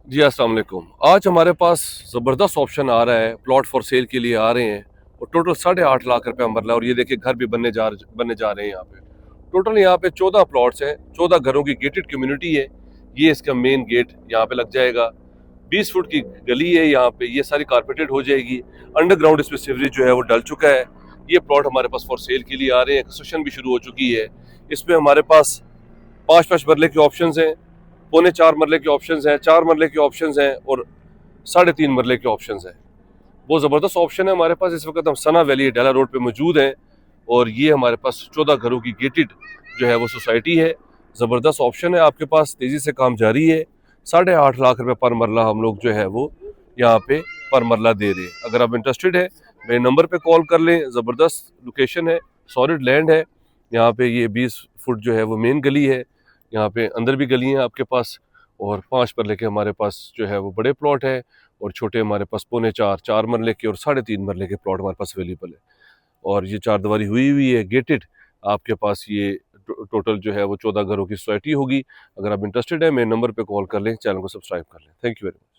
जी अस्सलाम वालेकुम। आज हमारे पास ज़बरदस्त ऑप्शन आ रहा है, प्लॉट फॉर सेल के लिए आ रहे हैं और टोटल 8.5 लाख रुपए मरला है और ये देखिए घर भी बनने जा रहे हैं यहाँ पे। टोटल यहाँ पे 14 प्लॉट्स हैं, 14 घरों की गेटेड कम्युनिटी है। ये इसका मेन गेट यहाँ पे लग जाएगा। 20 फुट की गली है यहाँ पे, ये सारी कारपेटेड हो जाएगी। अंडरग्राउंड इसमें सीवरेज जो है वो डल चुका है। ये प्लॉट हमारे पास फॉर सेल के लिए आ रहे हैं, कंस्ट्रक्शन भी शुरू हो चुकी है। इसमें हमारे पास 5-5 मरले के ऑप्शंस हैं, पौने 4 मरले के ऑप्शंस हैं, 4 मरले के ऑप्शंस हैं और 3.5 मरले के ऑप्शंस हैं। बहुत ज़बरदस्त ऑप्शन है हमारे पास। इस वक्त हम सना वैली डाला रोड पे मौजूद हैं और ये हमारे पास 14 घरों की गेटेड जो है वो सोसाइटी है। ज़बरदस्त ऑप्शन है आपके पास, तेज़ी से काम जारी है। 8.5 लाख रुपए पर मरला हम लोग जो है वो यहाँ पे पर मरला दे रहे हैं। अगर आप इंटरेस्टेड है मेरे नंबर पे कॉल कर लें। ज़बरदस्त लोकेशन है, सॉलिड लैंड है। यहाँ पे ये 20 फुट जो है वो मेन गली है। यहाँ पे अंदर भी गली हैं आपके पास और 5 मरले के हमारे पास जो है वो बड़े प्लॉट है और छोटे हमारे पास पौने 4 मरले के और 3.5 मरले के प्लॉट हमारे पास अवेलेबल है। और ये चारदीवारी हुई हुई है, गेटेड। आपके पास ये टोटल जो है वो 14 घरों की सोसाइटी होगी। अगर आप इंटरेस्टेड है मेरे नंबर पे कॉल कर लें, चैनल को सब्सक्राइब कर लें। Thank you very much.